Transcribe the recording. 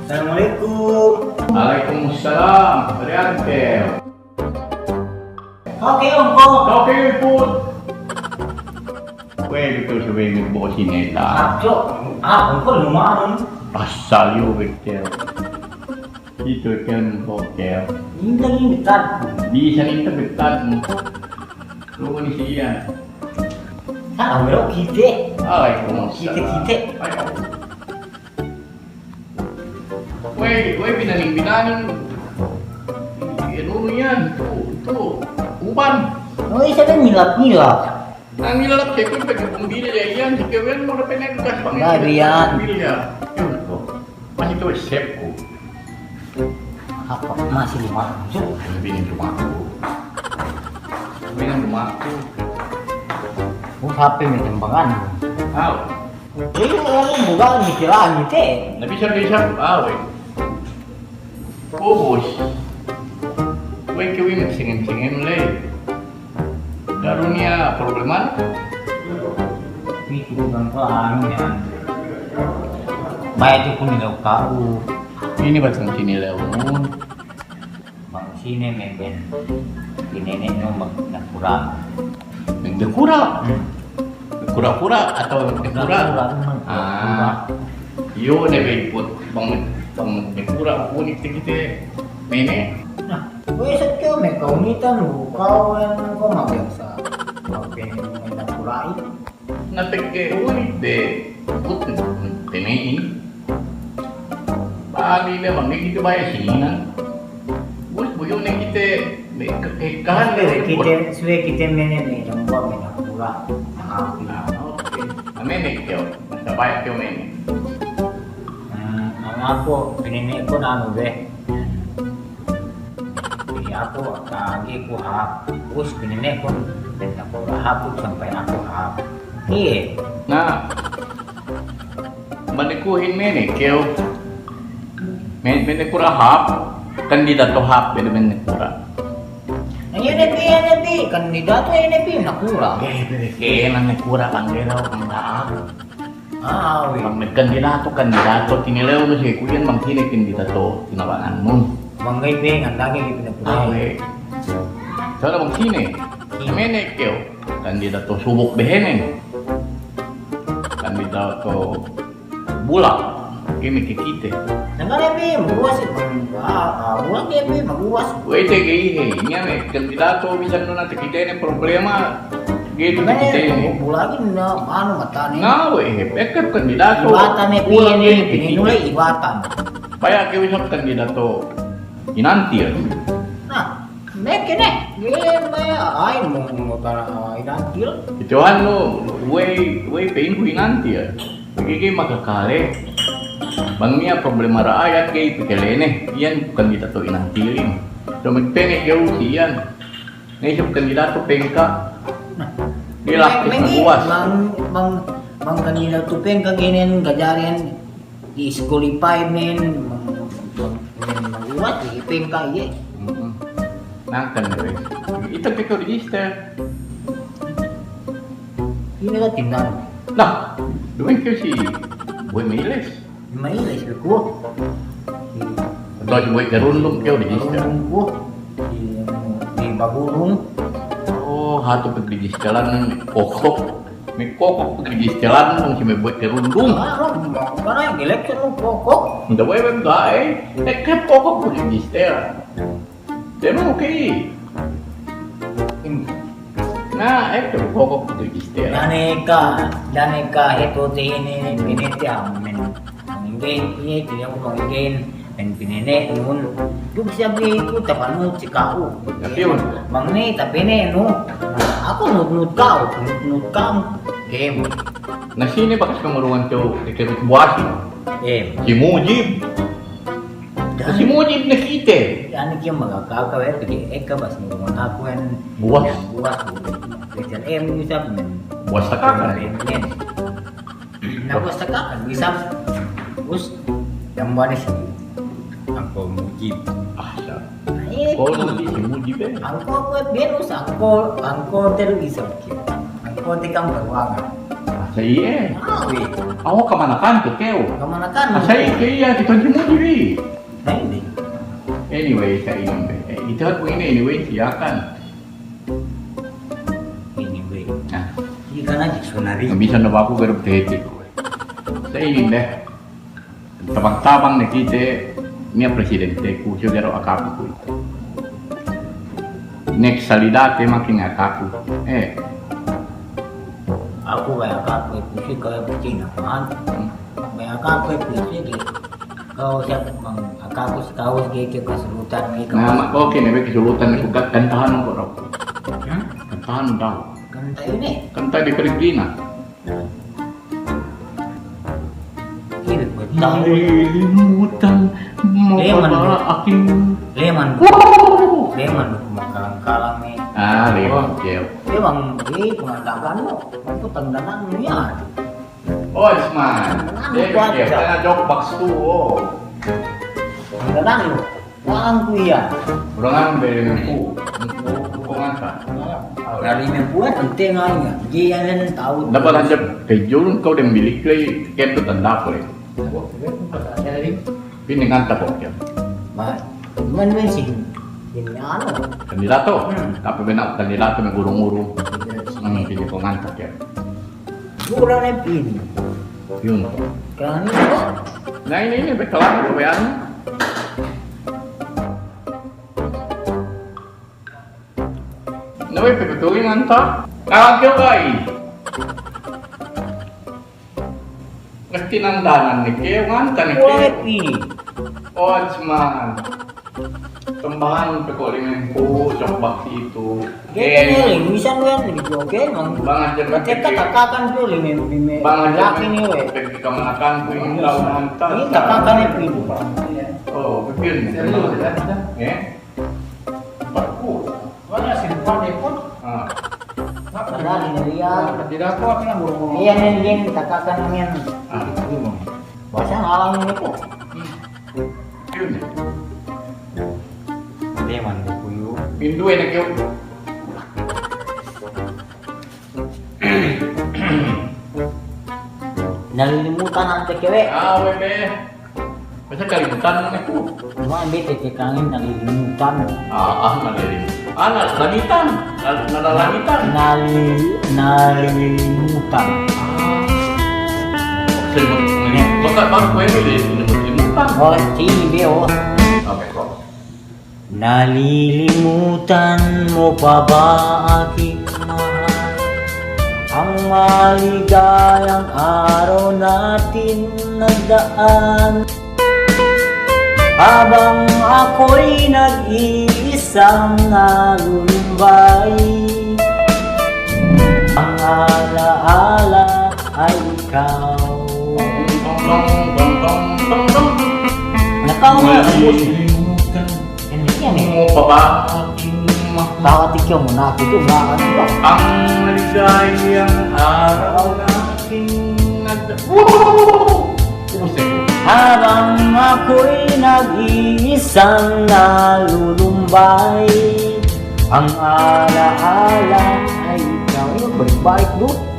Assalamualaikum. Waalaikumsalam. Ariante. Oke Om Po. Oke, Put. Pwede ko sabihin mo si Neta. Om Po lumayan. Asal yo, Victor. Itu kan hotel. Ini lagi dekat. Di sana itu dekat. Lu ni siya. Bro kita. Waalaikumsalam. Kita. Weh, pinaning. Ano yan? Ito. Uban. Oh, isa kan nilap. Ang nilalap kayo kung pagpumbilya yan. Si Kevin mo na pinagkas pang Yan. Yun ko. Masih ito chef ko. Apa masih lima? Sabi ng lumako. Sapi may tembangan. Aw. Orang bukan mikiran gitu. Nabisap. Aw eh. Bos. Weh kewin singin leh. Darunia probleman. Itu bukan anu ya. Baik itu pun nilaw kau. Ini batang sinilaw mo. Bang sini memben. Nenek no magnakurang. Nagdekura. Kura-kura atau dekura? Yo nabipot pang dekura unik kita nenek. Nah, besok kau may kaunitan kau yang kau mabiasa. Kau pengen magnakurai. Nateke unik de put tenein. Bali le mangi kita bayar sinan. Bus buyo ne kita kekahan kita mene lembab menakura. Oke. Nenek kau, masa bayar kau nenek. Ako pinini ko na ano be. Jadi ako kagi ko hapus pinini ko dan ako hapus sampai ako hap. Iya. Nah, manikuhin nenek kau. Menekura hap, kandidato hap beda menekura. NP kandidato NP nakura. Nang nekura lang geraw ang hap. Wih. Pag nagkandidato, tinilaw mo siya, kuyan mang kandidato, tinabangan mo. Manggay be ang lagi pinapulay. Okay. So, na mang sine, menek kyo, kandidato subok behenen. Kandidato bulak, kimi kikite. Nangane be maguwas ulang dia be maguwas. Wait, sige, niya may kandidato, bisan no natin kita yung problema. Gitu kita ini. Bulagin na ano mata ni. Ngawe, pekap kandidato. Ibatan ni pininulay ibatan. Paya kayo isang kandidato inantir. Nah, meke ne. Game ay mo para inantil. Ito ano, way pain ko inantir. Pagiging makakale. Bang niya problema raayat kay pikalene. Yan kandidato inantirin. So magpene kayo siyan. Naisip kandidato pengka. Dilak buwas. Mang kanina tupeng kaginin gajarian di disqualify men buat ipeng kaya. Nangkan guys. Ito kiko register. Ini kan tindan. Nah, duwing ko si Boy Miles. Mailas ko. Atau si Boy Karundong kyo register. Di bagulong. Oh, hato pagregisteran kokok. May kokok pagregisteran nung si may Boy Karundong. Mana election mo kokok? Hindi ba yung guy? Kaya kokok pagregister. Diba okay? Nah, ito kokok pagregister. Daneka ito ini pinitya men. Ini tidak mau again dan pinene nun. Dug sabi ko tapanod si Kao. Yun. Mangne tapi ne no. Ako nudnud Kao, game. Na sini bakas kamaruan to ikirit buwasi. Si Mujib. Si Mujib nakite. Ano kaya magkakawe pigi bas mo ako yan Buwas. Christian bisa men. Buwas takakan. Nabuwas takakan bisa. Terus yang mana sih? Angko Mujib. Kalau nanti si Mujib angko buat biar angko terus bisa kita. Angko tikam berwangan. Sa iya. Awi. Ako kamanakan to keo. Kamanakan. Sa iya kita di mo diri. Nah ini. Anyway, sa inyo. Ito at po ini anyway siyakan. Ini be. Nah, Ikan aja sunari. bisa na ba ako garap tete ko. Sa inyo deh. Tabang-tabang na kita niya presidente ko siya garo akaku ko. Next salidate makin akaku. Aku banyak kafe pusing kaya Cina kan. Banyak kafe pusing gitu. Kau siap aku setahu gitu keserutan gitu. Nah, oke nih, kesulutan ko kantahan ko raw. Kantahan daw. Kan ini. Kanta di Filipina. Ini tahu. Nalilimutan mo Leman, ba be. aking... Leman. Leman makalang-kalang nih. Ah, lemon, Jel. Memang di pengadakan mo. Itu tandaan niya. Oh, Isman. Jel, sana joke box tu, oh. Tandaan mo. Walang kuya. Urangan beri ku. Kung anta. Dari membuat ente nganya. Dia yang tahu. Dapat aja kay Jurun kau dem bilik kay kento tanda ko eh. Pini nganta ko kaya. Ba, man sih. Ini ano? Kandidato. Tapi benar kandidato may gurung-gurung. Pini ko nganta kaya. Kurang na pin. Yun. Kan itu. Nah ini bekalan ko yan. Naway pipituloy nganta. Kagyo kay. Nagtinandanan ni Keo nganta ni Kurang na Keo. pin. Odds man. Tambahan pikuling ko jokbak itu. Kaya ring bisa nuan gitu oke mang. Bang aja Ketika takakan tuh lime Bang aja laki nih we. pergi kemanakan ko yung law nganta. Ini takakan na pin. Oh, pipil. Eh? Parku. Wala sinupan ipon. Ah. Padahal ini lihat. Tidak ko ako na murong. Iya nen takakan namin. Ah. Basta ngalang ini po. Yun. Leman kuyu. Pindu na Keo. Nalilimutan ang tekewe. Ah, webe. Basta kalimutan mo na ko. Mga bete tekangin nalilimutan. Malilim. Nalalitan. Nalalitan. Nalilimutan. Baka baru ko yung limutan. Oh, sige oh. Okay, ko. Nalilimutan mo pa ba aking mahal? Ang maligayang araw natin nagdaan. Habang ako'y nag-iisang nalulumbay, ang alaala ay ikaw. Nakauwi. Hindi yan eh. Mo pa ba aking mahal? Bakit ikaw mo na ito? Bakit ito? Ang maligayang araw natin Habang ako'y nag-iisang nalulumbay, ang alaala ay ikaw. Balik-balik doon.